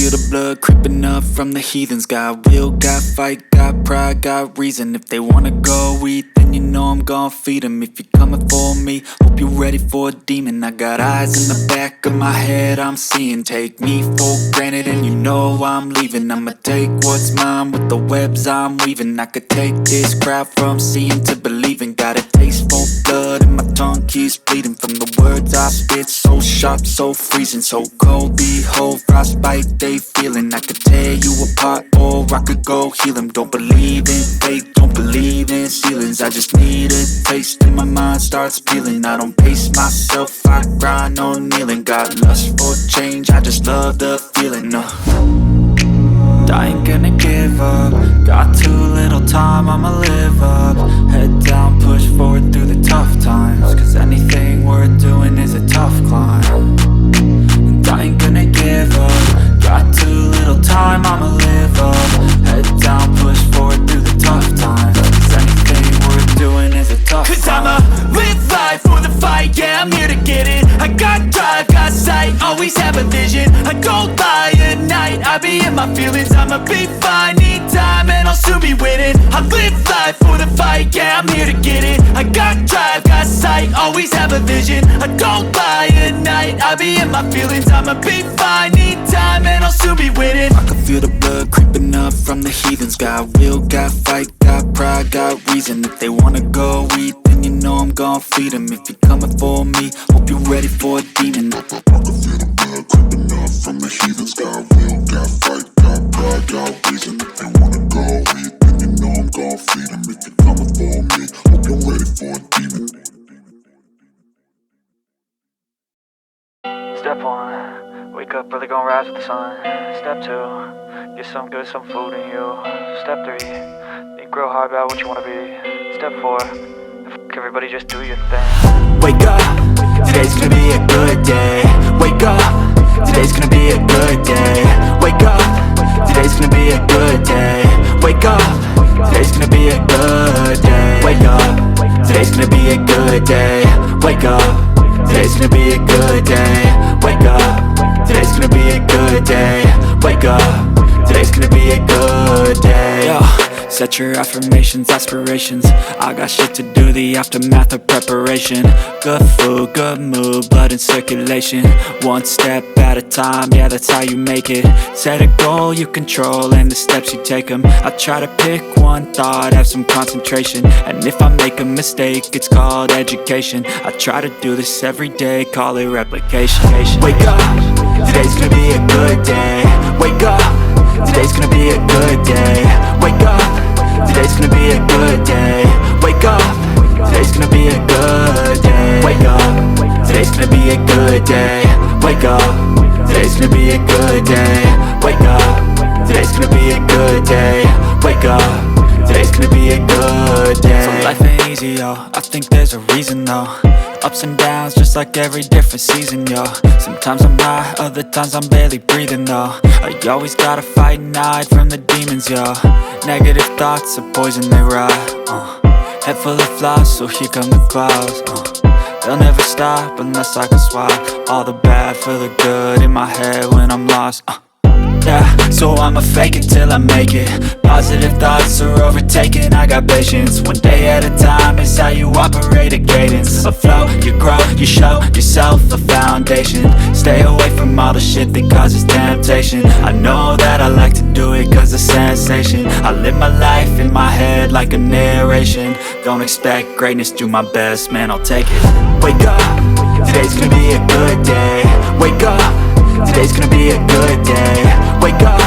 feel the blood creeping up from the heathens. Got will, got fight, got pride, got reason. If they wanna go eat, then you know I'm gon' feed them. If you're coming for me, hope you're ready for a demon. I got eyes in the back of my head, I'm seeing. Take me for granted and you know I'm leaving. I'ma take what's mine with the webs I'm weaving. I could take this crowd from seeing to believing. Got a taste for blood and my tongue keeps bleeding from the words I spit. So sharp, so freezing, so cold. Behold, frostbite they feeling. I could tear you apart or I could go heal them. Don't believe in fate, don't believe in ceilings. I just need a taste and my mind starts peeling. I don't pace myself, I grind on kneeling. Got lust for change, I just love the feeling. I ain't gonna give up. Got too little time, I'ma live up. Head down, push forward through the tough times. Cause anything worth doing is a tough climb. And I ain't gonna give up. Got too little time, I'ma live up. Head down, push forward through the tough times. Cause anything worth doing is a tough climb. Cause I'ma live life for the fight, yeah, I'm here to get it. I got drive, got sight, always have a vision. I don't lie at night, I be in my feelings. I'ma be fine, need time, and I'll soon be winning. I live life for the fight, yeah, I'm here to get it. I got drive, got sight, always have a vision. I don't lie at night, I be in my feelings. I'ma be fine, need time, and I'll soon be winning. I can feel the blood creeping up from the heathens. Got will, got fight, got pride, got reason. If they wanna go eat, then you know I'm gon' feed them. If you're coming for me, hope you're ready for a demon. I can feel the blood creeping up from the heathens. Got will, got fight, got pride, got reason. If they wanna go eat, then you know I'm gon' feed them. If you're coming for me, hope you're ready for a demon. Step 1, wake up early, gon' rise with the sun. Step 2, get some good, some food in you. Step 3, think real hard about what you wanna be. Step 4, everybody just do your thing. Wake up, today's gonna be a good day. Wake up, today's gonna be a good day. Wake up, today's gonna be a good day. Wake up, today's gonna be a good day. Wake up, today's gonna be a good day. Wake up, today's gonna be a good day. Wake up, today's gonna be a good day. Wake up, today's gonna be a good day. Yo. Set your affirmations, aspirations. I got shit to do, the aftermath of preparation. Good food, good mood, blood in circulation. One step at a time, yeah, that's how you make it. Set a goal you control and the steps you take them. I try to pick one thought, have some concentration. And if I make a mistake, it's called education. I try to do this every day, call it replication. Wake up, today's gonna be a good day. Wake up, today's gonna be a good day. Wake up, today's gonna be a good day. Wake up, today's gonna be a good day. Wake up, today's gonna be a good day. Wake up, today's gonna be a good day. Wake up, today's gonna be a good day. Wake up, today's gonna be a good day. So life ain't easy, yo, I think there's a reason though. Ups and downs, just like every different season, yo. Sometimes I'm high, other times I'm barely breathing, though. I always gotta fight and hide from the demons, yo. Negative thoughts are poison, they rot. Head full of flies, so here come the clouds. They'll never stop unless I can swap all the bad for the good in my head when I'm lost. Yeah, so I'ma fake it till I make it. Positive thoughts are overtaken, I got patience. One day at a time is how you operate a cadence. A flow, you grow, you show yourself a foundation. Stay away from all the shit that causes temptation. I know that I like to do it cause of sensation. I live my life in my head like a narration. Don't expect greatness, do my best, man, I'll take it. Wake up, today's gonna be a good day. Wake up, today's gonna be a good day. Wake up,